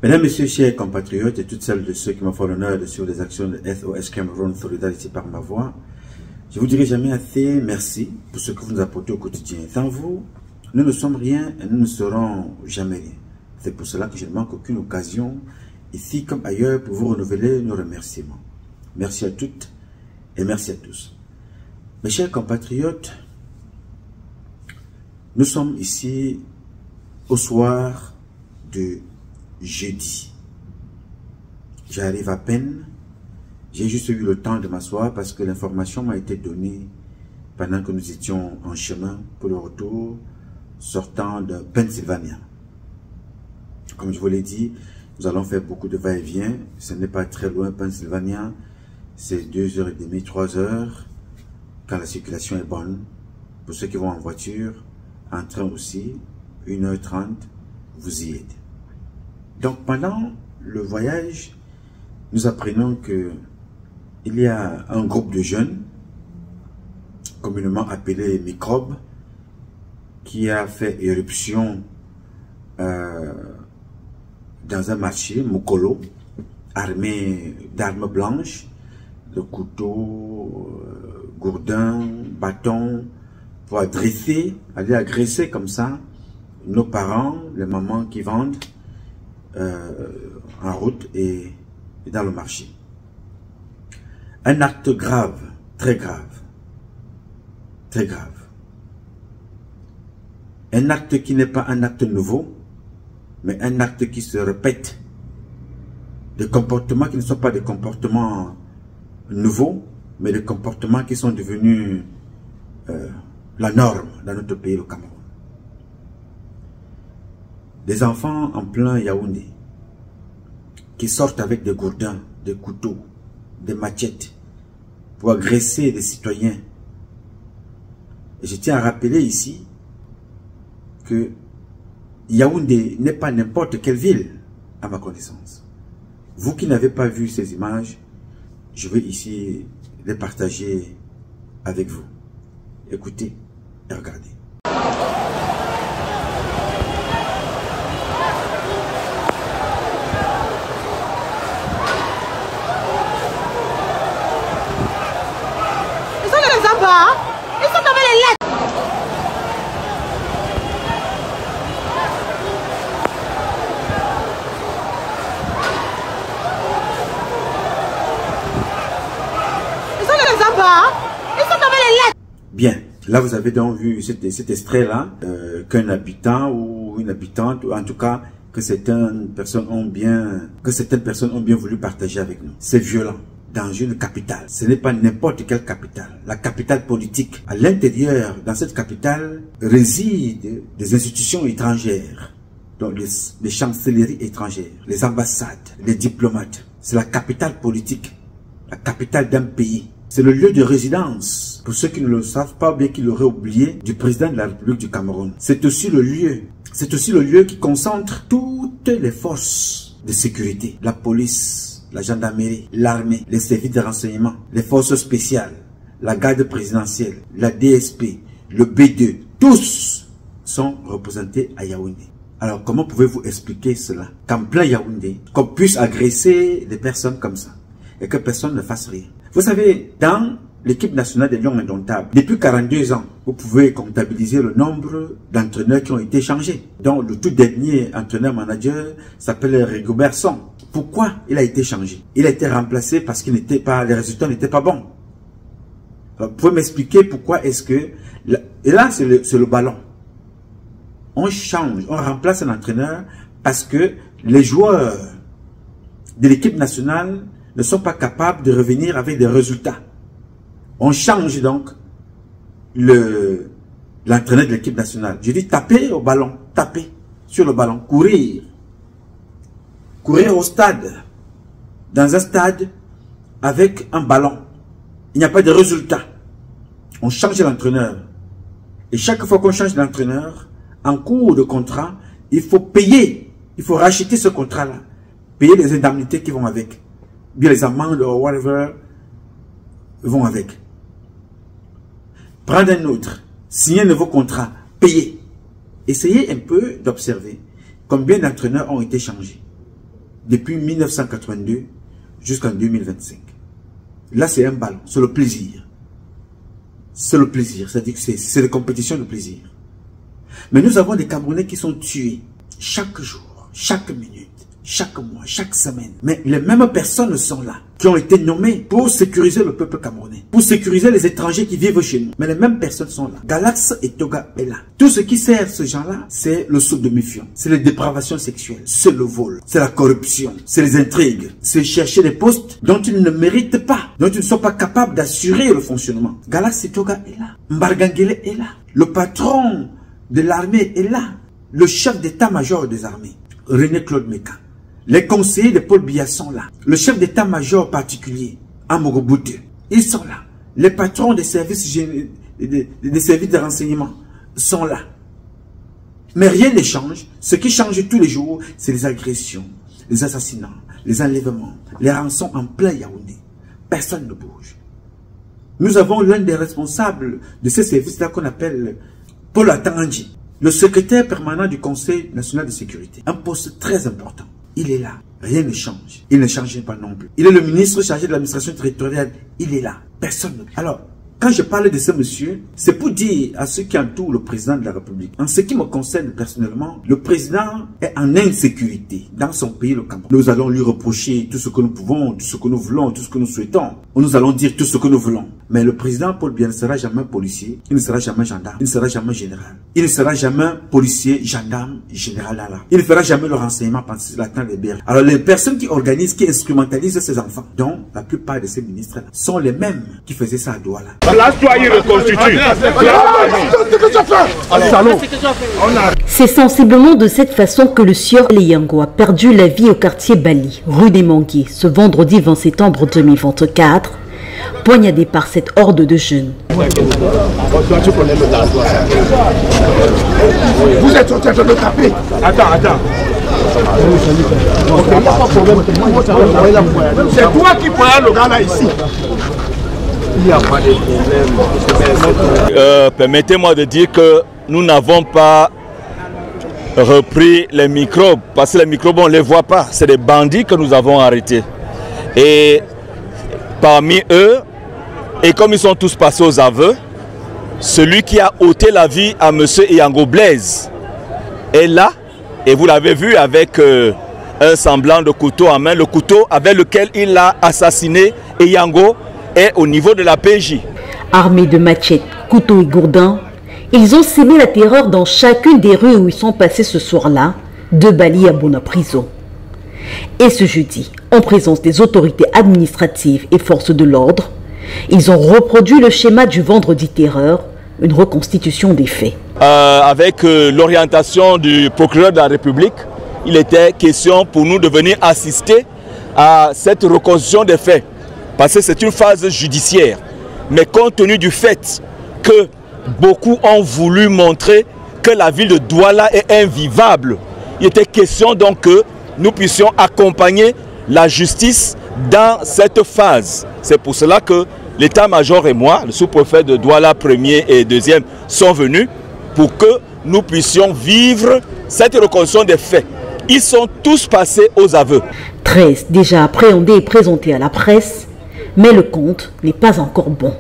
Mesdames, Messieurs, chers compatriotes et toutes celles de ceux qui m'ont fait l'honneur de suivre les actions de SOS Cameroun Solidarité par ma voix, je vous dirai jamais assez merci pour ce que vous nous apportez au quotidien. Sans vous, nous ne sommes rien et nous ne serons jamais rien. C'est pour cela que je ne manque aucune occasion, ici comme ailleurs, pour vous renouveler nos remerciements. Merci à toutes et merci à tous. Mes chers compatriotes, nous sommes ici au soir de jeudi. J'arrive à peine. J'ai juste eu le temps de m'asseoir parce que l'information m'a été donnée pendant que nous étions en chemin pour le retour sortant de Pennsylvanie. Comme je vous l'ai dit, nous allons faire beaucoup de va-et-vient. Ce n'est pas très loin, Pennsylvanie. C'est 2h30, 3h quand la circulation est bonne. Pour ceux qui vont en voiture, en train aussi, 1h30, vous y êtes. Donc pendant le voyage, nous apprenons que il y a un groupe de jeunes, communément appelé microbes, qui a fait éruption dans un marché, Mokolo, armé d'armes blanches, de couteaux, gourdins, bâtons, pour aller agresser comme ça nos parents, les mamans qui vendent en route et dans le marché. Un acte grave, très grave, très grave. Un acte qui n'est pas un acte nouveau, mais un acte qui se répète. Des comportements qui ne sont pas des comportements nouveaux, mais des comportements qui sont devenus la norme dans notre pays, le Cameroun. Des enfants en plein Yaoundé qui sortent avec des gourdins, des couteaux, des machettes pour agresser des citoyens. Et je tiens à rappeler ici que Yaoundé n'est pas n'importe quelle ville, à ma connaissance. Vous qui n'avez pas vu ces images, je vais ici les partager avec vous. Écoutez et regardez. Ils sont avec les lettres. Ils sont les abats. Ils sont avec les lettres. Bien, là vous avez donc vu cet extrait-là, qu'un habitant ou une habitante, ou en tout cas que certaines personnes ont bien voulu partager avec nous. C'est violent. Dans une capitale. Ce n'est pas n'importe quelle capitale. La capitale politique. À l'intérieur, dans cette capitale, résident des institutions étrangères. Donc les chancelleries étrangères, les ambassades, les diplomates. C'est la capitale politique. La capitale d'un pays. C'est le lieu de résidence, pour ceux qui ne le savent pas ou bien qui l'auraient oublié, du président de la République du Cameroun. C'est aussi le lieu qui concentre toutes les forces de sécurité. La police, la gendarmerie, l'armée, les services de renseignement, les forces spéciales, la garde présidentielle, la DSP, le B2, tous sont représentés à Yaoundé. Alors comment pouvez-vous expliquer cela? Qu'en plein Yaoundé, qu'on puisse agresser des personnes comme ça et que personne ne fasse rien. Vous savez, dans l'équipe nationale des Lions Indomptables, depuis 42 ans, vous pouvez comptabiliser le nombre d'entraîneurs qui ont été changés. Donc le tout dernier entraîneur-manager s'appelle Rigobert Song. Pourquoi il a été changé? Il a été remplacé parce que les résultats n'étaient pas bons. Alors, vous pouvez m'expliquer pourquoi est-ce que... Et là, c'est le ballon. On change, on remplace un entraîneur parce que les joueurs de l'équipe nationale ne sont pas capables de revenir avec des résultats. On change donc l'entraîneur de l'équipe nationale. Je dis taper au ballon, taper sur le ballon, courir. Courir au stade, dans un stade avec un ballon. Il n'y a pas de résultat. On change l'entraîneur. Et chaque fois qu'on change l'entraîneur, en cours de contrat, il faut payer. Il faut racheter ce contrat-là. Payer les indemnités qui vont avec. Bien les amendes ou whatever vont avec. Prendre un autre. Signer un nouveau contrat. Payer. Essayez un peu d'observer combien d'entraîneurs ont été changés. depuis 1982 jusqu'en 2025. Là, c'est un ballon, c'est le plaisir. C'est le plaisir, c'est-à-dire que c'est des compétitions de plaisir. Mais nous avons des Camerounais qui sont tués chaque jour, chaque minute, chaque mois, chaque semaine. Mais les mêmes personnes sont là, qui ont été nommées pour sécuriser le peuple camerounais, pour sécuriser les étrangers qui vivent chez nous. Mais les mêmes personnes sont là. Galax et Toga est là. Tout ce qui sert ces gens-là, c'est le sodomifiant, c'est les dépravations sexuelles, c'est le vol, c'est la corruption, c'est les intrigues, c'est chercher des postes dont ils ne méritent pas, dont ils ne sont pas capables d'assurer le fonctionnement. Galax et Toga est là. Mbargangele est là. Le patron de l'armée est là. Le chef d'état-major des armées, René Claude Meka. Les conseillers de Paul Biya sont là. Le chef d'état-major particulier, Amogoboute, ils sont là. Les patrons des services de renseignement sont là. Mais rien ne change. Ce qui change tous les jours, c'est les agressions, les assassinats, les enlèvements, les rançons en plein Yaoundé. Personne ne bouge. Nous avons l'un des responsables de ces services-là qu'on appelle Paul Atangi, le secrétaire permanent du Conseil national de sécurité. Un poste très important. Il est là. Rien ne change. Il ne change pas non plus. Il est le ministre chargé de l'administration territoriale. Il est là. Personne ne... Alors, quand je parle de ce monsieur, c'est pour dire à ceux qui entourent le président de la République. En ce qui me concerne personnellement, le président est en insécurité dans son pays, le Cameroun. Nous allons lui reprocher tout ce que nous pouvons, tout ce que nous voulons, tout ce que nous souhaitons. Nous allons dire tout ce que nous voulons. Mais le président Paul Biya ne sera jamais policier, il ne sera jamais gendarme, il ne sera jamais général. Il ne sera jamais policier, gendarme, général là. Il ne fera jamais le renseignement pendant la temps des berges. Alors les personnes qui organisent, qui instrumentalisent ces enfants, dont la plupart de ces ministres là, sont les mêmes qui faisaient ça à Douala. C'est sensiblement de cette façon que le sieur Leyango a perdu la vie au quartier Bali, rue des Manguiers, ce vendredi 20 septembre 2024, poignardé par cette horde de jeunes. Vous êtes en train de me taper. Attends. C'est toi qui prends le gars là ici. Il n'y a pas de problème. Permettez-moi de dire que nous n'avons pas repris les microbes, parce que les microbes on ne les voit pas. C'est des bandits que nous avons arrêtés. Et parmi eux, et comme ils sont tous passés aux aveux, celui qui a ôté la vie à M. Iyango Blaise est là, et vous l'avez vu avec un semblant de couteau en main. Le couteau avec lequel il a assassiné Iyango est au niveau de la PJ. Armés de machettes, couteaux et gourdins, ils ont sémé la terreur dans chacune des rues où ils sont passés ce soir-là, de Bali à Bona prison. Et ce jeudi, en présence des autorités administratives et forces de l'ordre, ils ont reproduit le schéma du vendredi terreur, une reconstitution des faits. Avec l'orientation du procureur de la République, il était question pour nous de venir assister à cette reconstitution des faits. Parce que c'est une phase judiciaire. Mais compte tenu du fait que beaucoup ont voulu montrer que la ville de Douala est invivable, il était question donc que nous puissions accompagner la justice dans cette phase. C'est pour cela que l'état-major et moi, le sous-préfet de Douala 1er et 2e, sont venus pour que nous puissions vivre cette reconstitution des faits. Ils sont tous passés aux aveux. 13 déjà appréhendés et présentés à la presse, mais le compte n'est pas encore bon.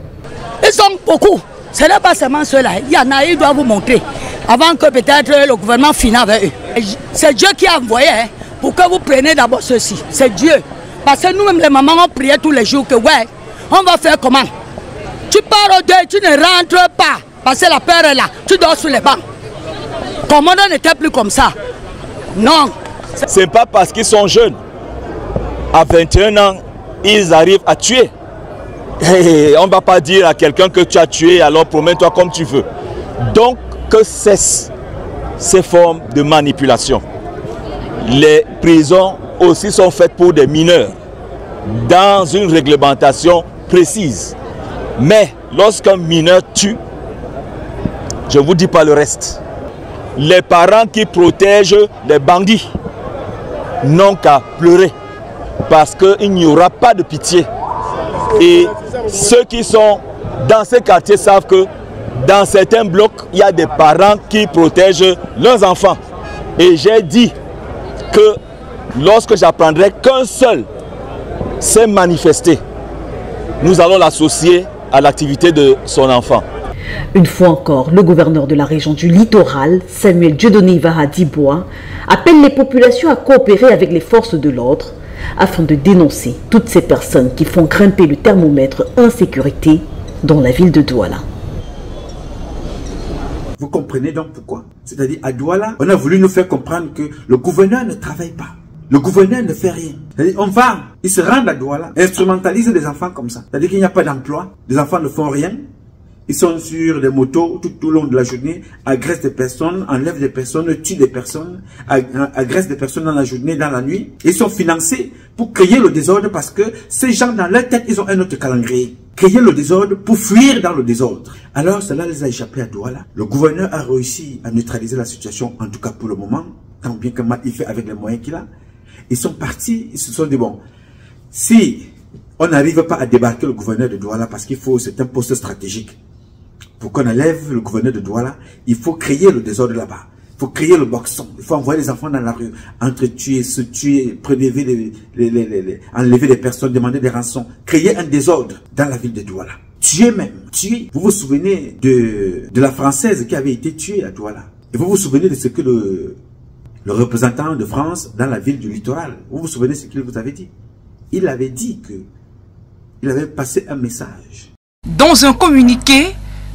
Ils sont beaucoup. Ce n'est pas seulement ceux-là. Il y en a, ils doivent vous montrer. Avant que peut-être le gouvernement finisse avec eux. C'est Dieu qui a envoyé pour que vous preniez d'abord ceci. C'est Dieu. Parce que nous-mêmes, les mamans, on priait tous les jours que ouais, on va faire comment? Tu pars au deuil, tu ne rentres pas. Parce que la peur est là. Tu dors sur les bancs. Comment on n'était plus comme ça? Non. Ce n'est pas parce qu'ils sont jeunes. À 21 ans, ils arrivent à tuer. Et on ne va pas dire à quelqu'un que tu as tué, alors promets-toi comme tu veux. Donc, que cessent ces formes de manipulation. Les prisons aussi sont faites pour des mineurs, dans une réglementation précise. Mais lorsqu'un mineur tue, je ne vous dis pas le reste. Les parents qui protègent les bandits n'ont qu'à pleurer, parce qu'il n'y aura pas de pitié. Et ceux qui sont dans ces quartiers savent que dans certains blocs, il y a des parents qui protègent leurs enfants. Et j'ai dit que lorsque j'apprendrai qu'un seul s'est manifesté, nous allons l'associer à l'activité de son enfant. Une fois encore, le gouverneur de la région du littoral, Samuel Dieudonné Ivara-Dibois, appelle les populations à coopérer avec les forces de l'ordre afin de dénoncer toutes ces personnes qui font grimper le thermomètre insécurité dans la ville de Douala. Vous comprenez donc pourquoi? C'est-à-dire à Douala, on a voulu nous faire comprendre que le gouverneur ne travaille pas. Le gouverneur ne fait rien. Ils se rendent à Douala, instrumentalisent les enfants comme ça. C'est-à-dire qu'il n'y a pas d'emploi, les enfants ne font rien. Ils sont sur des motos tout au long de la journée, agressent des personnes, enlèvent des personnes, tuent des personnes, agressent des personnes dans la journée, dans la nuit. Ils sont financés pour créer le désordre parce que ces gens, dans leur tête, ils ont un autre calendrier. Créer le désordre pour fuir dans le désordre. Alors, cela les a échappés à Douala. Le gouverneur a réussi à neutraliser la situation, en tout cas pour le moment, tant bien que mal il fait avec les moyens qu'il a. Ils sont partis, ils se sont dit, bon, si on n'arrive pas à débarquer le gouverneur de Douala parce qu'il faut, c'est un poste stratégique. Pour qu'on enlève le gouverneur de Douala, il faut créer le désordre là-bas. Il faut créer le boxon. Il faut envoyer les enfants dans la rue, entretuer, se tuer, enlever les personnes, demander des rançons. Créer un désordre dans la ville de Douala. Tuer même. Tuer. Vous vous souvenez de la Française qui avait été tuée à Douala. Et vous vous souvenez de ce que le représentant de France dans la ville du littoral, vous vous souvenez de ce qu'il vous avait dit? Il avait dit que il avait passé un message. Dans un communiqué,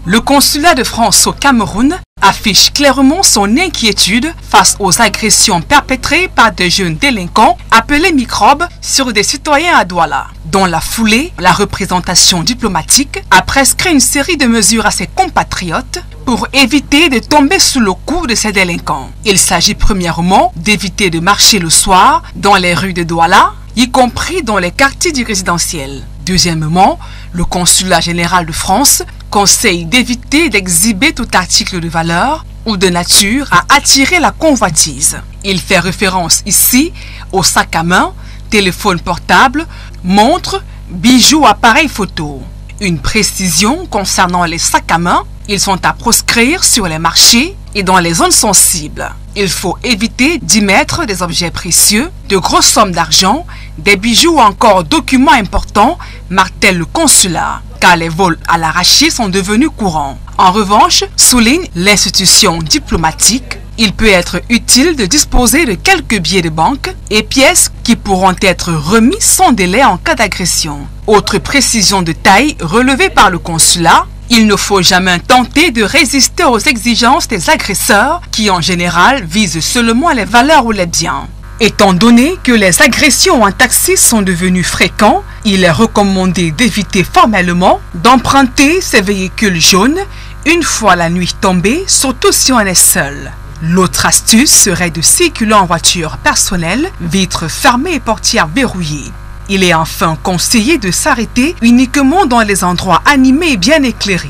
le consulat de France au Cameroun affiche clairement son inquiétude face aux agressions perpétrées par de jeunes délinquants appelés microbes sur des citoyens à Douala. Dans la foulée, la représentation diplomatique a prescrit une série de mesures à ses compatriotes pour éviter de tomber sous le coup de ces délinquants. Il s'agit premièrement d'éviter de marcher le soir dans les rues de Douala, y compris dans les quartiers du résidentiel. Deuxièmement, le consulat général de France conseille d'éviter d'exhiber tout article de valeur ou de nature à attirer la convoitise. Il fait référence ici aux sacs à main, téléphones portables, montres, bijoux, appareils photo. Une précision concernant les sacs à main, ils sont à proscrire sur les marchés et dans les zones sensibles. Il faut éviter d'y mettre des objets précieux, de grosses sommes d'argent, des bijoux ou encore documents importants, martèle le consulat, car les vols à l'arraché sont devenus courants. En revanche, souligne l'institution diplomatique, il peut être utile de disposer de quelques billets de banque et pièces qui pourront être remis sans délai en cas d'agression. Autre précision de taille relevée par le consulat, il ne faut jamais tenter de résister aux exigences des agresseurs qui en général visent seulement les valeurs ou les biens. Étant donné que les agressions en taxi sont devenues fréquentes, il est recommandé d'éviter formellement d'emprunter ces véhicules jaunes une fois la nuit tombée, surtout si on est seul. L'autre astuce serait de circuler en voiture personnelle, vitres fermées et portières verrouillées. Il est enfin conseillé de s'arrêter uniquement dans les endroits animés et bien éclairés.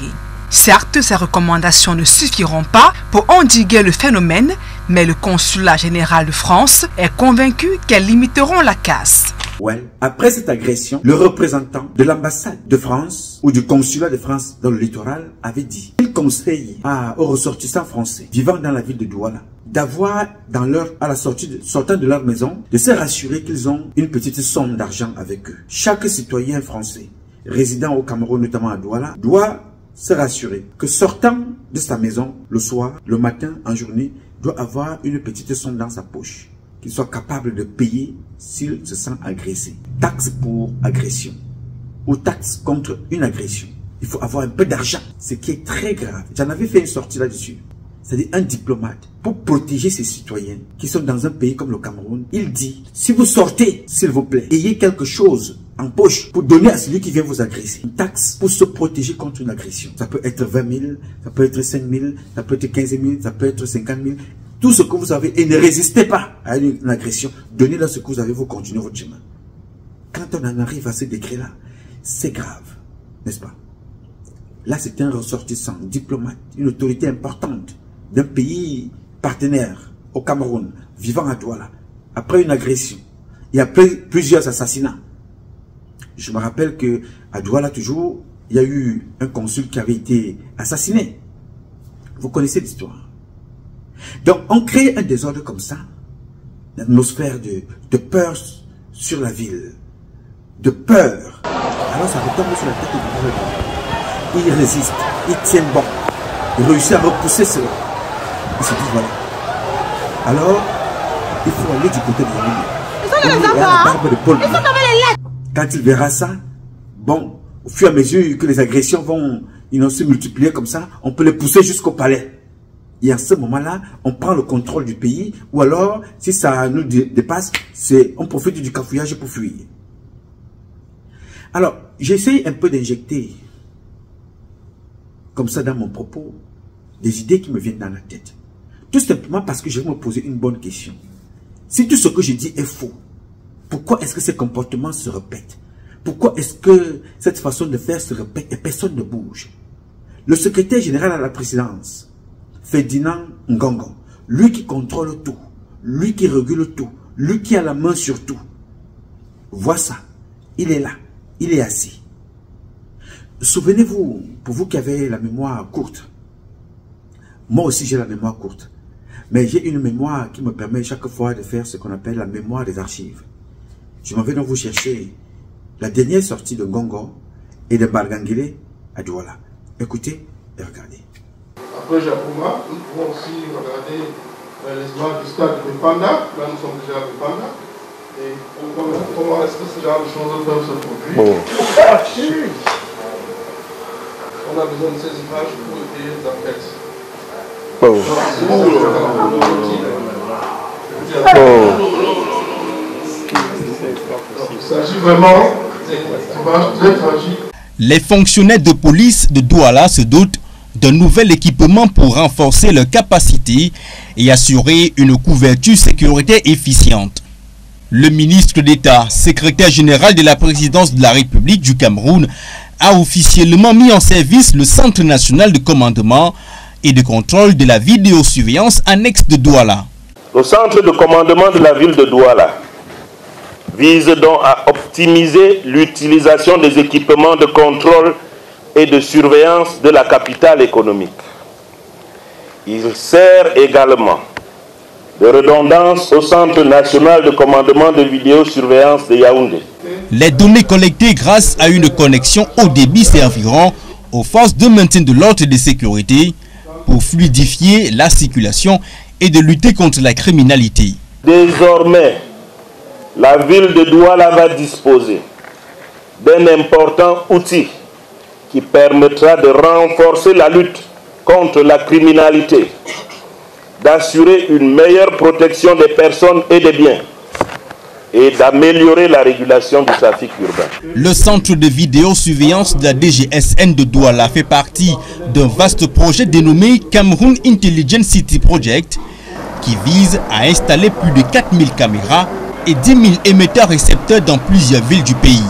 Certes, ces recommandations ne suffiront pas pour endiguer le phénomène, mais le consulat général de France est convaincu qu'elles limiteront la casse. Ouais. Après cette agression, le représentant de l'ambassade de France ou du consulat de France dans le littoral avait dit qu'il conseille aux ressortissants français vivant dans la ville de Douala d'avoir à la sortant de leur maison, de se rassurer qu'ils ont une petite somme d'argent avec eux. Chaque citoyen français résidant au Cameroun, notamment à Douala, doit se rassurer que sortant de sa maison le soir, le matin, en journée, doit avoir une petite somme dans sa poche qu'il soit capable de payer s'il se sent agressé. Taxe pour agression ou taxe contre une agression. Il faut avoir un peu d'argent, ce qui est très grave. J'en avais fait une sortie là-dessus. C'est-à-dire un diplomate, pour protéger ses citoyens qui sont dans un pays comme le Cameroun, il dit, si vous sortez, s'il vous plaît, ayez quelque chose en poche pour donner à celui qui vient vous agresser. Une taxe pour se protéger contre une agression. Ça peut être 20 000, ça peut être 5 000, ça peut être 15 000, ça peut être 50 000. Tout ce que vous avez et ne résistez pas à une agression. Donnez-leur ce que vous avez, vous continuez votre chemin. Quand on en arrive à ce décret-là, c'est grave, n'est-ce pas? Là, c'est un ressortissant, diplomate, une autorité importante d'un pays partenaire au Cameroun, vivant à Douala, après une agression et après plusieurs assassinats. Je me rappelle que à Douala toujours, il y a eu un consul qui avait été assassiné. Vous connaissez l'histoire. Donc, on crée un désordre comme ça, atmosphère de peur sur la ville. De peur. Alors ça retombe sur la tête du gouvernement. Il résiste, il tient bon. Il réussit à repousser cela. Il se dit voilà. Alors, il faut aller du côté de Yaoundé. Quand il verra ça, bon, au fur et à mesure que les agressions vont se multiplier comme ça, on peut les pousser jusqu'au palais. Et à ce moment-là, on prend le contrôle du pays, ou alors, si ça nous dépasse, on profite du cafouillage pour fuir. Alors, j'essaye un peu d'injecter, comme ça dans mon propos, des idées qui me viennent dans la tête. Tout simplement parce que je vais me poser une bonne question. Si tout ce que je dis est faux, pourquoi est-ce que ces comportements se répètent? Pourquoi est-ce que cette façon de faire se répète et personne ne bouge? Le secrétaire général à la présidence, Ferdinand Ngongo, lui qui contrôle tout, lui qui régule tout, lui qui a la main sur tout, voit ça, il est là, il est assis. Souvenez-vous, pour vous qui avez la mémoire courte, moi aussi j'ai la mémoire courte, mais j'ai une mémoire qui me permet chaque fois de faire ce qu'on appelle la mémoire des archives. Je m'en vais donc vous chercher la dernière sortie de Ngongo et de Bargangile à Douala. Écoutez et regardez. Après Japouma, nous pouvons aussi regarder les images du stade de Panda. Là, nous sommes déjà à Panda. Et comment est-ce que ce genre de choses peuvent se produire? On a besoin de ces images pour étayer les enquêtes. Il s'agit vraiment d'images très tragiques. Les fonctionnaires de police de Douala se dotent d'un nouvel équipement pour renforcer leurs capacités et assurer une couverture sécuritaire efficiente. Le ministre d'État, secrétaire général de la présidence de la République du Cameroun, a officiellement mis en service le Centre national de commandement et de contrôle de la vidéosurveillance annexe de Douala. Le centre de commandement de la ville de Douala vise donc à optimiser l'utilisation des équipements de contrôle et de surveillance de la capitale économique. Il sert également de redondance au Centre national de commandement de vidéosurveillance de Yaoundé. Les données collectées grâce à une connexion haut débit serviront aux forces de maintien de l'ordre et de sécurité pour fluidifier la circulation et de lutter contre la criminalité. Désormais, la ville de Douala va disposer d'un important outil qui permettra de renforcer la lutte contre la criminalité, d'assurer une meilleure protection des personnes et des biens et d'améliorer la régulation du trafic urbain. Le centre de vidéosurveillance de la DGSN de Douala fait partie d'un vaste projet dénommé Cameroun Intelligent City Project qui vise à installer plus de 4000 caméras et 10 000 émetteurs-récepteurs dans plusieurs villes du pays.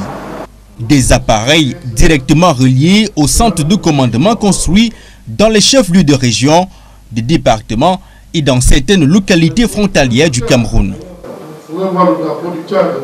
Des appareils directement reliés au centre de commandement construit dans les chefs-lieux de région, de départements et dans certaines localités frontalières du Cameroun. Vous pouvez voir le drapeau du Tchad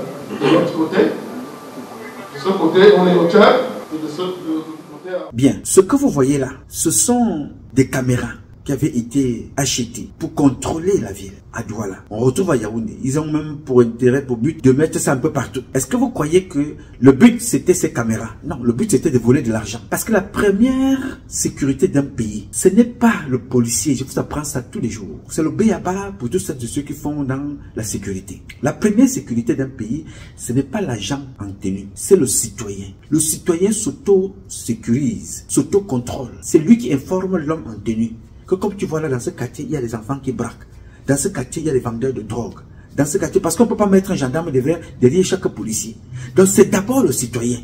de l'autre côté. De ce côté, on est au Tchad. Et de ce côté... Bien, ce que vous voyez là, ce sont des caméras qui avaient été achetées pour contrôler la ville à Douala. On retrouve à Yaoundé. Ils ont même pour intérêt, pour but de mettre ça un peu partout. Est-ce que vous croyez que le but c'était ces caméras? Non, le but c'était de voler de l'argent. Parce que la première sécurité d'un pays, ce n'est pas le policier. Je vous apprends ça tous les jours. C'est le béaba pour tous ceux qui font dans la sécurité. La première sécurité d'un pays, ce n'est pas l'agent en tenue, c'est le citoyen. Le citoyen s'auto-sécurise, s'auto-contrôle. C'est lui qui informe l'homme en tenue que comme tu vois là dans ce quartier, il y a des enfants qui braquent. Dans ce quartier, il y a des vendeurs de drogue. Dans ce quartier, parce qu'on ne peut pas mettre un gendarme derrière chaque policier. Donc c'est d'abord le citoyen.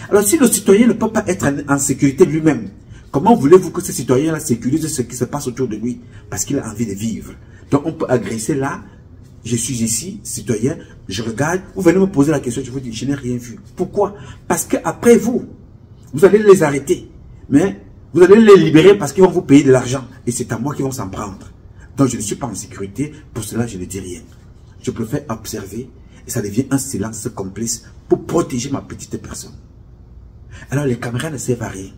Alors si le citoyen ne peut pas être en sécurité lui-même, comment voulez-vous que ce citoyen-là sécurise ce qui se passe autour de lui? Parce qu'il a envie de vivre. Donc on peut agresser là, je suis ici, citoyen, je regarde, vous venez me poser la question, je vous dis, je n'ai rien vu. Pourquoi? Parce qu'après vous allez les arrêter. Mais vous allez les libérer parce qu'ils vont vous payer de l'argent. Et c'est à moi qu'ils vont s'en prendre. Donc je ne suis pas en sécurité. Pour cela, je ne dis rien. Je préfère observer. Et ça devient un silence complice pour protéger ma petite personne. Alors les caméras ne servent à rien.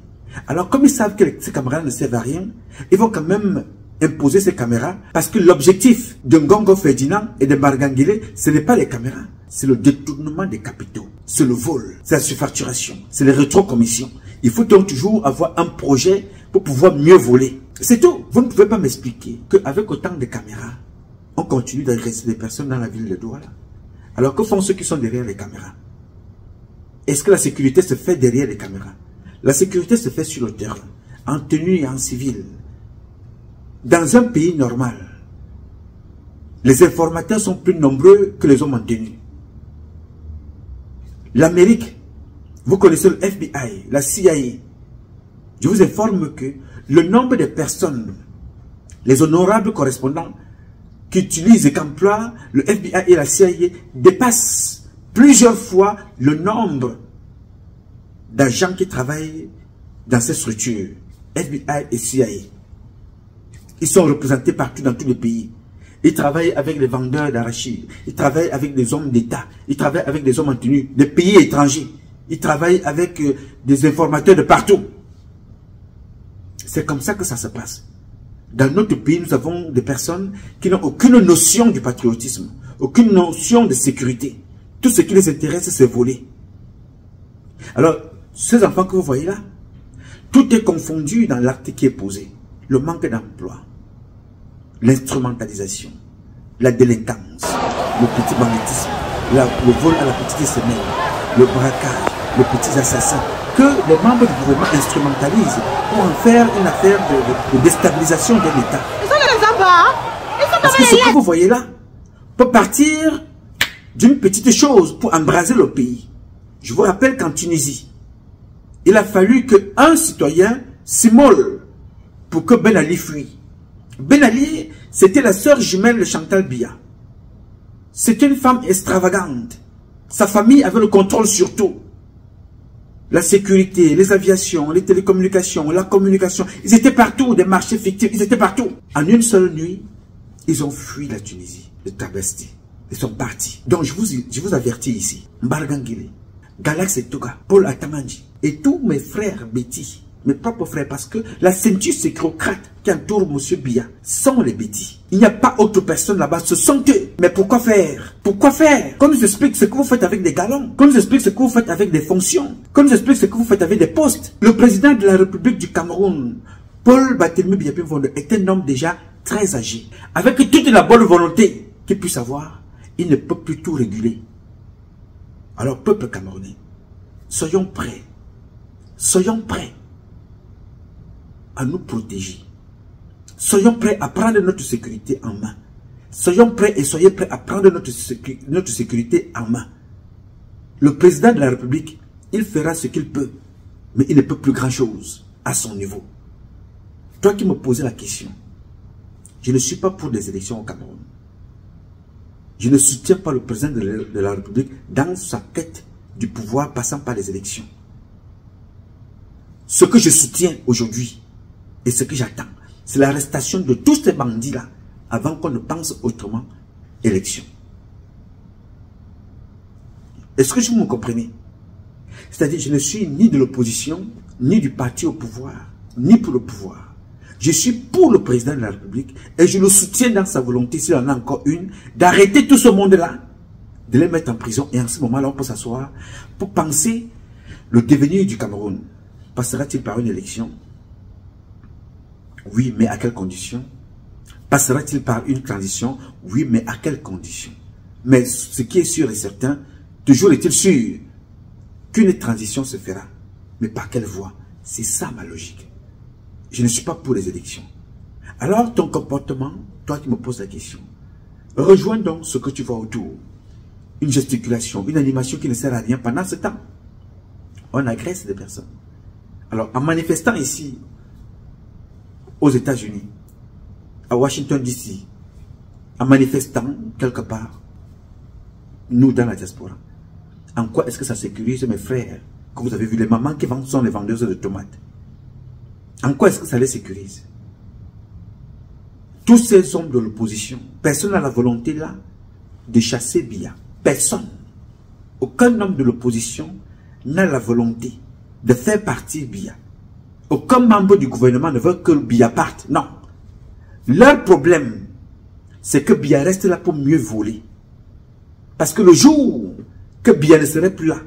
Alors comme ils savent que ces caméras ne servent à rien, ils vont quand même imposer ces caméras parce que l'objectif de Ngongo Ferdinand et de Mbargangele, ce n'est pas les caméras, c'est le détournement des capitaux, c'est le vol, c'est la surfacturation, c'est les rétrocommissions. Il faut donc toujours avoir un projet pour pouvoir mieux voler. C'est tout. Vous ne pouvez pas m'expliquer qu'avec autant de caméras, on continue d'agresser des personnes dans la ville de Douala. Alors que font ceux qui sont derrière les caméras? Est-ce que la sécurité se fait derrière les caméras? La sécurité se fait sur le terrain, en tenue et en civil. Dans un pays normal, les informateurs sont plus nombreux que les hommes en tenue. L'Amérique, vous connaissez le FBI, la CIA. Je vous informe que le nombre de personnes, les honorables correspondants qui utilisent et qui emploient le FBI et la CIA dépasse plusieurs fois le nombre d'agents qui travaillent dans ces structures, FBI et CIA. Ils sont représentés partout dans tous les pays. Ils travaillent avec les vendeurs d'arachides, ils travaillent avec des hommes d'État, ils travaillent avec des hommes en tenue, des pays étrangers, ils travaillent avec des informateurs de partout. C'est comme ça que ça se passe. Dans notre pays, nous avons des personnes qui n'ont aucune notion du patriotisme, aucune notion de sécurité. Tout ce qui les intéresse, c'est voler. Alors, ces enfants que vous voyez là, tout est confondu dans l'acte qui est posé. Le manque d'emploi, l'instrumentalisation, la délinquance, le petit banditisme, le vol à la petite semaine, le braquage, les petits assassins, que les membres du gouvernement instrumentalisent pour en faire une affaire de déstabilisation de l'État. Parce que ce que vous voyez là peut partir d'une petite chose pour embraser le pays. Je vous rappelle qu'en Tunisie, il a fallu qu'un citoyen s'immole pour que Ben Ali fuit. Ben Ali, c'était la sœur jumelle de Chantal Biya. C'était une femme extravagante. Sa famille avait le contrôle sur tout. La sécurité, les aviations, les télécommunications, la communication. Ils étaient partout, des marchés fictifs, ils étaient partout. En une seule nuit, ils ont fui la Tunisie, le Tabesti. Ils sont partis. Donc je vous avertis ici. Mbargangele, Galax et Toga, Paul Atamanji et tous mes frères Betty, mes propres frères, parce que la ceinture sécrocrate qui entoure M. Biya sont les Betty. Il n'y a pas autre personne là-bas, ce sont eux. Mais pourquoi faire? Pourquoi faire? Qu'on nous explique ce que vous faites avec des galons, qu'on nous explique ce que vous faites avec des fonctions, qu'on nous explique ce que vous faites avec des postes. Le président de la République du Cameroun, Paul Barthélémy Biya-Ping-Fondo, est un homme déjà très âgé. Avec toute la bonne volonté qu'il puisse avoir, il ne peut plus tout réguler. Alors, peuple camerounais, soyons prêts. Soyons prêts à nous protéger. Soyons prêts à prendre notre sécurité en main. Soyons prêts et soyez prêts à prendre notre sécurité en main. Le président de la République, il fera ce qu'il peut, mais il ne peut plus grand-chose à son niveau. Toi qui me posais la question, je ne suis pas pour des élections au Cameroun. Je ne soutiens pas le président de la République dans sa quête du pouvoir passant par les élections. Ce que je soutiens aujourd'hui et ce que j'attends, c'est l'arrestation de tous ces bandits-là avant qu'on ne pense autrement élection. Est-ce que vous me comprenez? C'est-à-dire, je ne suis ni de l'opposition, ni du parti au pouvoir, ni pour le pouvoir. Je suis pour le président de la République et je le soutiens dans sa volonté, s'il en a encore une, d'arrêter tout ce monde-là, de les mettre en prison. Et en ce moment-là, on peut s'asseoir pour penser le devenir du Cameroun. Passera-t-il par une élection? Oui, mais à quelles conditions? Passera-t-il par une transition? Oui, mais à quelles conditions? Mais ce qui est sûr et certain, toujours est-il sûr qu'une transition se fera. Mais par quelle voie? C'est ça ma logique. Je ne suis pas pour les élections. Alors ton comportement, toi qui me poses la question, rejoins donc ce que tu vois autour. Une gesticulation, une animation qui ne sert à rien pendant ce temps. On agresse des personnes. Alors en manifestant ici, aux États-Unis, à Washington DC, en manifestant quelque part, nous dans la diaspora, en quoi est-ce que ça sécurise mes frères que vous avez vu, les mamans qui vendent sont les vendeuses de tomates? En quoi est-ce que ça les sécurise? Tous ces hommes de l'opposition, personne n'a la volonté là de chasser Biya. Personne. Aucun homme de l'opposition n'a la volonté de faire partir Biya. Aucun membre du gouvernement ne veut que Biya parte. Non. Leur problème, c'est que Biya reste là pour mieux voler. Parce que le jour que Biya ne serait plus là,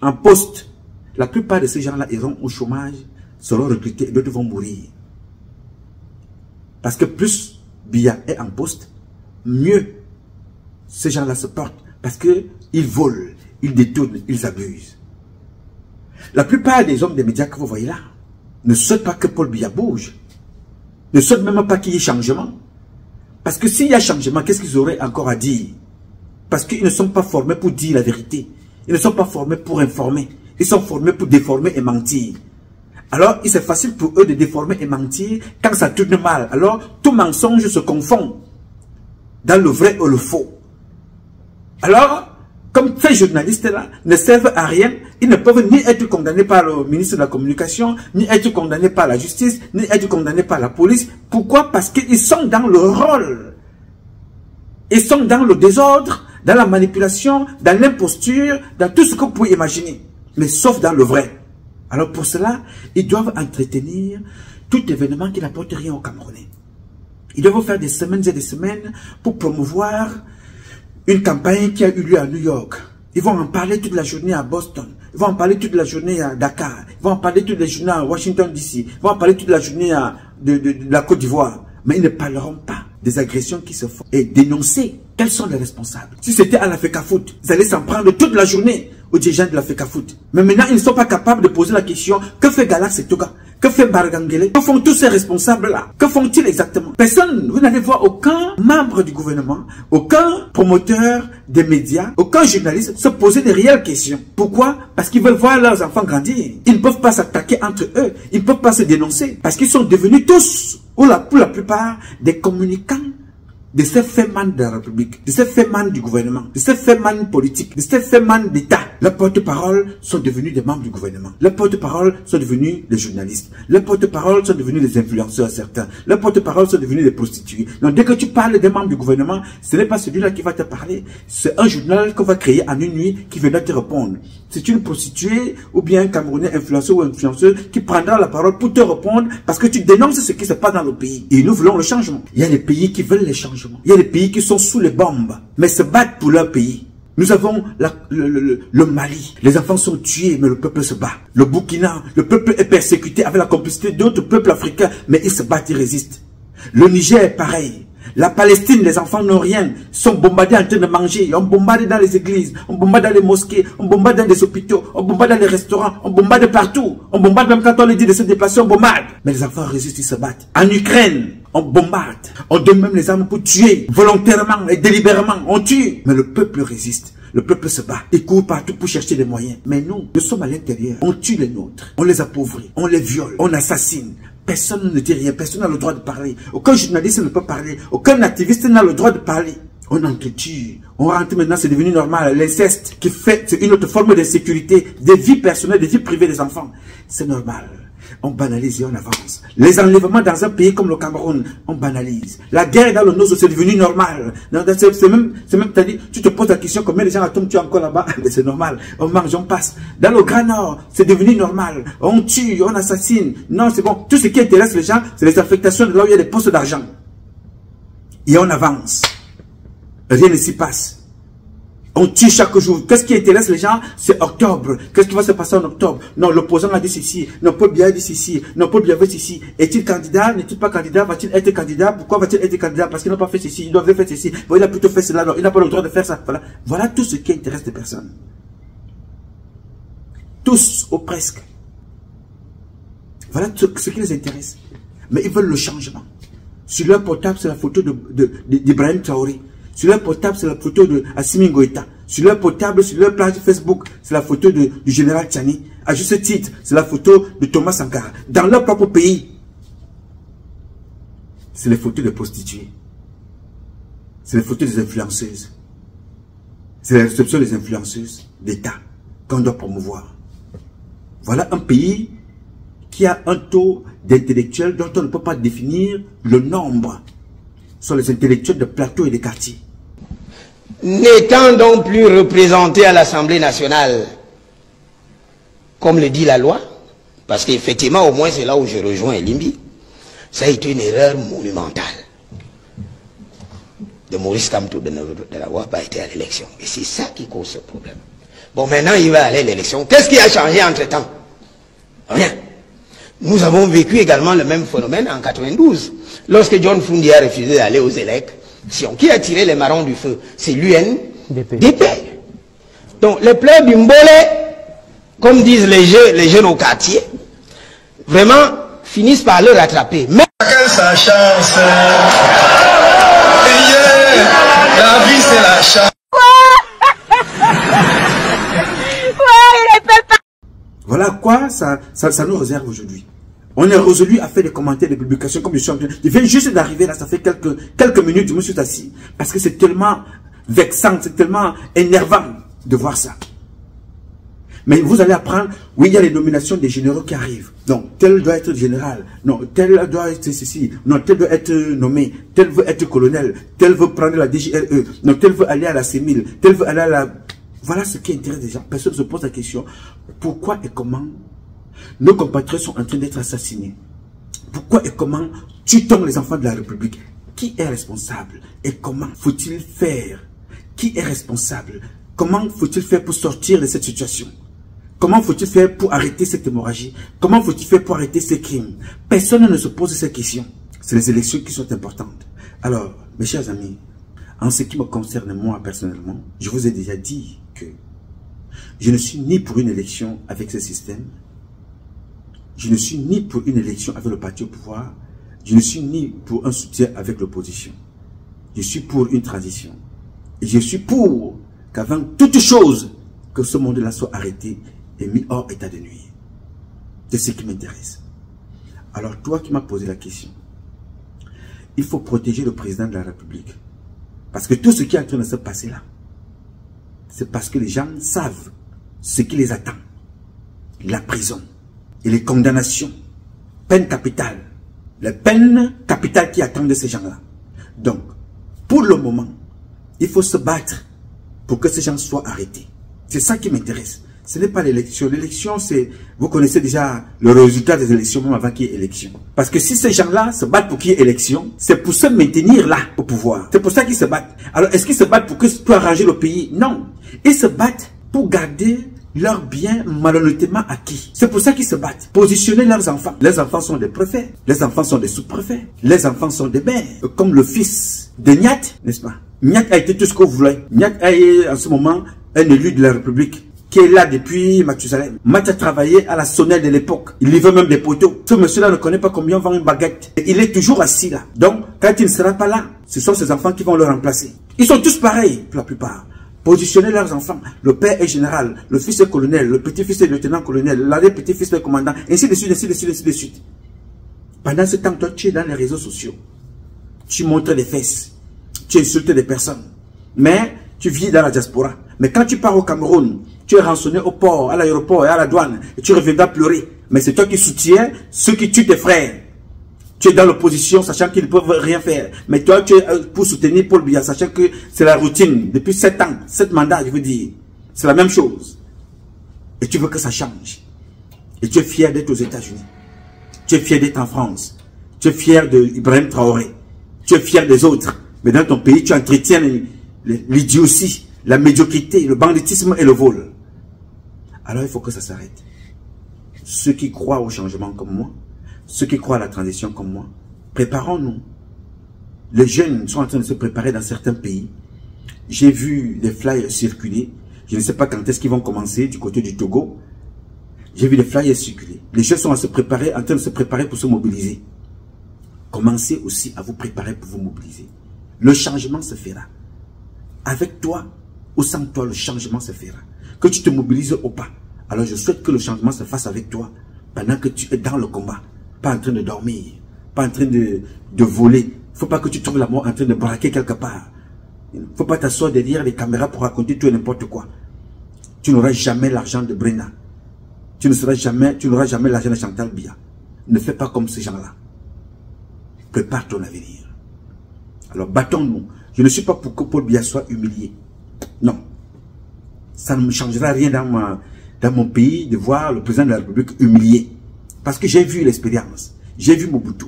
en poste, la plupart de ces gens-là iront au chômage, seront recrutés et d'autres vont mourir. Parce que plus Biya est en poste, mieux ces gens-là se portent. Parce qu'ils volent, ils détournent, ils abusent. La plupart des hommes des médias que vous voyez là ne souhaitent pas que Paul Biya bouge. Ne souhaitent même pas qu'il y ait changement. Parce que s'il y a changement, qu'est-ce qu'ils auraient encore à dire? Parce qu'ils ne sont pas formés pour dire la vérité. Ils ne sont pas formés pour informer. Ils sont formés pour déformer et mentir. Alors, c'est facile pour eux de déformer et mentir quand ça tourne mal. Alors, tout mensonge se confond dans le vrai ou le faux. Alors, comme ces journalistes-là ne servent à rien, ils ne peuvent ni être condamnés par le ministre de la Communication, ni être condamnés par la justice, ni être condamnés par la police. Pourquoi? Parce qu'ils sont dans le rôle. Ils sont dans le désordre, dans la manipulation, dans l'imposture, dans tout ce que vous pouvez imaginer. Mais sauf dans le vrai. Alors pour cela, ils doivent entretenir tout événement qui n'apporte rien aux Camerounais. Ils doivent faire des semaines et des semaines pour promouvoir une campagne qui a eu lieu à New York. Ils vont en parler toute la journée à Boston. Ils vont en parler toute la journée à Dakar. Ils vont en parler toute la journée à Washington DC. Ils vont en parler toute la journée de la Côte d'Ivoire. Mais ils ne parleront pas des agressions qui se font et dénoncer quels sont les responsables. Si c'était à la FECAFOOT, ils allaient s'en prendre toute la journée aux dirigeants de la FECAFOOT. Mais maintenant, ils ne sont pas capables de poser la question, que fait Galax et Toga? Que fait Bargangele? Que font tous ces responsables-là? Que font-ils exactement? Personne, vous n'allez voir aucun membre du gouvernement, aucun promoteur des médias, aucun journaliste se poser des réelles questions. Pourquoi? Parce qu'ils veulent voir leurs enfants grandir. Ils ne peuvent pas s'attaquer entre eux. Ils ne peuvent pas se dénoncer. Parce qu'ils sont devenus tous, pour la plupart, des communicants de ces faits-man de la République, de ces faits-man du gouvernement, de ces faits-man politiques, de ces faits-man d'État. Les porte-parole sont devenus des membres du gouvernement. Les porte-parole sont devenus des journalistes. Les porte-parole sont devenus des influenceurs certains. Les porte-parole sont devenus des prostituées. Donc dès que tu parles des membres du gouvernement, ce n'est pas celui-là qui va te parler. C'est un journal qu'on va créer en une nuit qui viendra te répondre. C'est une prostituée ou bien un Camerounais influenceur ou influenceuse qui prendra la parole pour te répondre parce que tu dénonces ce qui se passe dans le pays. Et nous voulons le changement. Il y a des pays qui veulent les changements. Il y a des pays qui sont sous les bombes, mais se battent pour leur pays. Nous avons le Mali. Les enfants sont tués, mais le peuple se bat. Le Burkina, le peuple est persécuté avec la complicité d'autres peuples africains, mais ils se battent, ils résistent. Le Niger est pareil. La Palestine, les enfants n'ont rien, sont bombardés en train de manger, on bombarde dans les églises, on bombarde dans les mosquées, on bombarde dans les hôpitaux, on bombarde dans les restaurants, on bombarde partout, on bombarde même quand on leur dit de se déplacer, on bombarde. Mais les enfants résistent, ils se battent. En Ukraine, on bombarde, on donne même les armes pour tuer, volontairement et délibérément, on tue. Mais le peuple résiste. Le peuple se bat, il court partout pour chercher des moyens. Mais nous sommes à l'intérieur, on tue les nôtres, on les appauvrit, on les viole, on assassine. Personne ne dit rien, personne n'a le droit de parler. Aucun journaliste ne peut parler, aucun activiste n'a le droit de parler. On entretue, on rentre maintenant, c'est devenu normal. L'inceste, qui fait, c'est une autre forme d'insécurité, des vies personnelles, des vies privées des enfants. C'est normal. On banalise et on avance. Les enlèvements dans un pays comme le Cameroun, on banalise. La guerre dans le Nord, c'est devenu normal. C'est même, tu te poses la question, combien de gens atomes tu as encore là-bas? C'est normal. On mange, on passe. Dans le Grand Nord, c'est devenu normal. On tue, on assassine. Non, c'est bon. Tout ce qui intéresse les gens, c'est les affectations de là où il y a des postes d'argent. Et on avance. Rien ne s'y passe. On tue chaque jour. Qu'est-ce qui intéresse les gens? C'est octobre. Qu'est-ce qui va se passer en octobre? Non, l'opposant a dit ceci. Non, Paul Biya a dit ceci. Non, Paul Biya veut ceci. Est-il candidat? N'est-il pas candidat? Va-t-il être candidat? Pourquoi va-t-il être candidat? Parce qu'il n'a pas fait ceci. Il doit faire ceci. Bon, il a plutôt fait cela. Non, il n'a pas le droit de faire ça. Voilà. Voilà tout ce qui intéresse les personnes. Tous ou presque. Voilà ce qui les intéresse. Mais ils veulent le changement. Sur leur portable, c'est la photo d'Ibrahim Traoré. Sur leur portable, c'est la photo de Assimi Goïta. Sur leur portable, sur leur page Facebook, c'est la photo du général Tchani. À juste titre, c'est la photo de Thomas Sankara. Dans leur propre pays, c'est les photos de prostituées. C'est les photos des influenceuses. C'est la réception des influenceuses d'État qu'on doit promouvoir. Voilà un pays qui a un taux d'intellectuels dont on ne peut pas définir le nombre. Ce sont les intellectuels de plateau et de quartier. N'étant donc plus représentés à l'Assemblée nationale, comme le dit la loi, parce qu'effectivement, au moins c'est là où je rejoins Elimbi, ça a été une erreur monumentale. de Maurice Kamto de n'avoir pas été à l'élection. Et c'est ça qui cause ce problème. Bon, maintenant, il va aller à l'élection. Qu'est-ce qui a changé entre-temps? Rien. Nous avons vécu également le même phénomène en 92. Lorsque John Fundi a refusé d'aller aux élections, qui a tiré les marrons du feu? C'est l'UNDP. Donc, les pleurs du Mbolé, comme disent les jeunes au quartier, vraiment finissent par le rattraper. Mais chacun sa chance. La vie, c'est la chance. Voilà quoi ça nous réserve aujourd'hui. On est résolu à faire des commentaires, des publications comme je suis en train. Je viens juste d'arriver là, ça fait quelques minutes, je me suis assis. Parce que c'est tellement vexant, c'est tellement énervant de voir ça. Mais vous allez apprendre, oui, il y a les nominations des généraux qui arrivent. Donc, tel doit être général. Non, tel doit être ceci. Non, tel doit être nommé. Tel veut être colonel. Tel veut prendre la DGRE. Non, tel veut aller à la CEMIL. Tel veut aller à la... Voilà ce qui intéresse les gens. Personne ne se pose la question. Pourquoi et comment nos compatriotes sont en train d'être assassinés? Pourquoi et comment tue-t-on les enfants de la République? Qui est responsable? Et comment faut-il faire? Qui est responsable? Comment faut-il faire pour sortir de cette situation? Comment faut-il faire pour arrêter cette hémorragie? Comment faut-il faire pour arrêter ces crimes? Personne ne se pose ces questions. C'est les élections qui sont importantes. Alors, mes chers amis, en ce qui me concerne moi personnellement, je vous ai déjà dit que je ne suis ni pour une élection avec ce système, je ne suis ni pour une élection avec le parti au pouvoir, je ne suis ni pour un soutien avec l'opposition. Je suis pour une transition. Et je suis pour qu'avant toute chose, que ce monde-là soit arrêté et mis hors état de nuire. C'est ce qui m'intéresse. Alors toi qui m'as posé la question, il faut protéger le président de la République. Parce que tout ce qui est en train de se passer là, c'est parce que les gens savent ce qui les attend. La prison et les condamnations, peine capitale, les peines capitales qui attendent ces gens-là. Donc, pour le moment, il faut se battre pour que ces gens soient arrêtés. C'est ça qui m'intéresse. Ce n'est pas l'élection. L'élection, c'est... Vous connaissez déjà le résultat des élections même avant qu'il y ait élection. Parce que si ces gens-là se battent pour qu'il y ait élection, c'est pour se maintenir là au pouvoir. C'est pour ça qu'ils se battent. Alors, est-ce qu'ils se battent pour arranger le pays? Non. Ils se battent pour garder leurs biens malhonnêtement acquis. C'est pour ça qu'ils se battent. Positionner leurs enfants. Les enfants sont des préfets. Les enfants sont des sous-préfets. Les enfants sont des maires. Comme le fils de Nyat, n'est-ce pas? Nyat a été tout ce que vous voulez. Nyat est en ce moment un élu de la République qui est là depuis Mathusalem. Mat a travaillé à la sonnette de l'époque. Il livre même des poteaux. Ce monsieur-là ne connaît pas combien on vend une baguette. Et il est toujours assis là. Donc, quand il ne sera pas là, ce sont ses enfants qui vont le remplacer. Ils sont tous pareils, pour la plupart. Positionner leurs enfants. Le père est général, le fils est colonel, le petit-fils est lieutenant-colonel, l'arrière-petit-fils est commandant, ainsi de suite, ainsi de suite, ainsi de suite. Pendant ce temps, toi, tu es dans les réseaux sociaux. Tu montres les fesses. Tu insultes des personnes. Mais tu vis dans la diaspora. Mais quand tu pars au Cameroun, tu es rançonné au port, à l'aéroport et à la douane, et tu reviendras pleurer. Mais c'est toi qui soutiens ceux qui tuent tes frères. Tu es dans l'opposition, sachant qu'ils ne peuvent rien faire. Mais toi, tu es pour soutenir Paul Biya, sachant que c'est la routine. Depuis 7 ans, 7 mandats, je veux dire. C'est la même chose. Et tu veux que ça change. Et tu es fier d'être aux États-Unis. Tu es fier d'être en France. Tu es fier de Ibrahim Traoré. Tu es fier des autres. Mais dans ton pays, tu entretiens l'idiotie, la médiocrité, le banditisme et le vol. Alors il faut que ça s'arrête. Ceux qui croient au changement comme moi, ceux qui croient à la transition comme moi, préparons-nous. Les jeunes sont en train de se préparer dans certains pays. J'ai vu des flyers circuler. Je ne sais pas quand est-ce qu'ils vont commencer du côté du Togo. J'ai vu des flyers circuler. Les jeunes sont en train de se préparer pour se mobiliser. Commencez aussi à vous préparer pour vous mobiliser. Le changement se fera. Avec toi ou sans toi, le changement se fera. Que tu te mobilises ou pas. Alors je souhaite que le changement se fasse avec toi pendant que tu es dans le combat. Pas en train de dormir, pas en train de voler. Il ne faut pas que tu trouves la mort en train de braquer quelque part. Il ne faut pas t'asseoir derrière les caméras pour raconter tout et n'importe quoi. Tu n'auras jamais l'argent de Brena. Tu n'auras jamais l'argent de Chantal Biya. Ne fais pas comme ces gens-là. Prépare ton avenir. Alors battons-nous. Je ne suis pas pour que Paul Biya soit humilié. Non. Ça ne me changera rien dans mon pays de voir le président de la République humilié. Parce que j'ai vu l'expérience. J'ai vu Mobutu.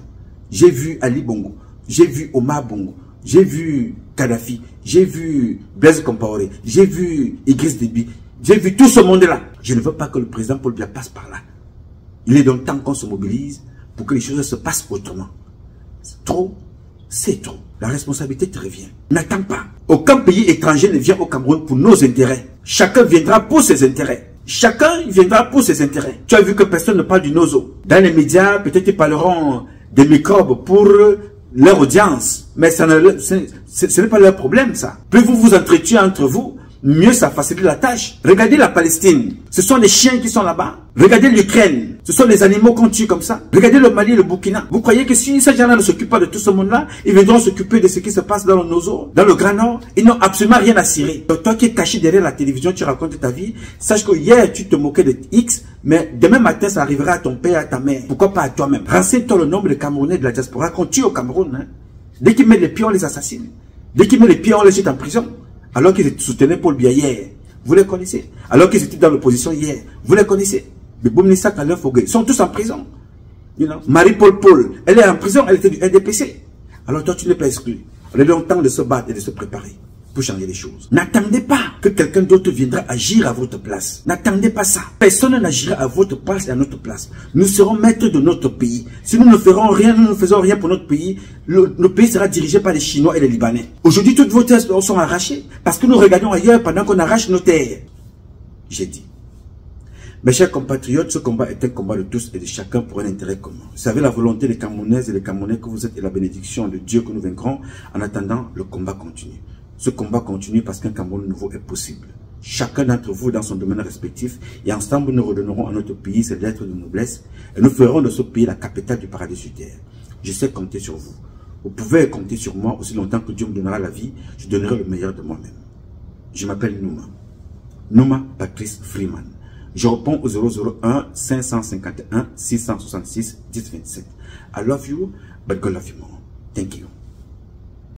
J'ai vu Ali Bongo. J'ai vu Omar Bongo. J'ai vu Kadhafi, j'ai vu Blaise Compaoré, j'ai vu Idriss Déby, j'ai vu tout ce monde-là. Je ne veux pas que le président Paul Biya passe par là. Il est donc temps qu'on se mobilise pour que les choses se passent autrement. Trop, c'est trop. La responsabilité te revient. N'attends pas. Aucun pays étranger ne vient au Cameroun pour nos intérêts. Chacun viendra pour ses intérêts. Chacun viendra pour ses intérêts. Tu as vu que personne ne parle du nozo. Dans les médias, peut-être ils parleront des microbes pour leur audience. Mais ce n'est pas leur problème, ça. Plus vous vous entretuez entre vous, mieux ça facilite la tâche. Regardez la Palestine. Ce sont les chiens qui sont là-bas. Regardez l'Ukraine. Ce sont les animaux qu'on tue comme ça. Regardez le Mali et le Burkina. Vous croyez que si ces gens-là ne s'occupent pas de tout ce monde-là, ils viendront s'occuper de ce qui se passe dans le Nozo, dans le Grand Nord? Ils n'ont absolument rien à cirer. Donc, toi qui es caché derrière la télévision, tu racontes ta vie. Sache que hier, tu te moquais de X, mais demain matin, ça arrivera à ton père, à ta mère. Pourquoi pas à toi-même? Renseigne-toi le nombre de Camerounais de la diaspora qu'on tue au Cameroun. Hein. Dès qu'ils mettent les pieds, on les assassine. Dès qu'ils mettent les pieds, on les jette en prison. Alors qu'ils soutenaient Paul Biya hier, vous les connaissez. Alors qu'ils étaient dans l'opposition hier, vous les connaissez. Mais Boumnissa Kalin Fogué, ils sont tous en prison. You know? Marie-Paul Paul, elle est en prison, elle était du NDPC. Alors toi, tu n'es pas exclu. On a le temps de se battre et de se préparer pour changer les choses. N'attendez pas que quelqu'un d'autre viendra agir à votre place. N'attendez pas ça. Personne n'agira à votre place et à notre place. Nous serons maîtres de notre pays. Si nous ne ferons rien, nous ne faisons rien pour notre pays, le pays sera dirigé par les Chinois et les Libanais. Aujourd'hui, toutes vos terres sont arrachées parce que nous regardons ailleurs pendant qu'on arrache nos terres. J'ai dit. Mes chers compatriotes, ce combat est un combat de tous et de chacun pour un intérêt commun. Vous savez la volonté des Camerounaises et des Camerounais que vous êtes et la bénédiction de Dieu que nous vaincrons. En attendant, le combat continue. Ce combat continue parce qu'un Cameroun nouveau est possible. Chacun d'entre vous dans son domaine respectif et ensemble nous redonnerons à notre pays ses lettres de noblesse et nous ferons de ce pays la capitale du paradis sur terre. Je sais compter sur vous. Vous pouvez compter sur moi aussi longtemps que Dieu me donnera la vie. Je donnerai le meilleur de moi-même. Je m'appelle Nouma. Nouma Patrice Freeman. Je réponds au 001 551 666 1027. I love you, but God love you more. Thank you.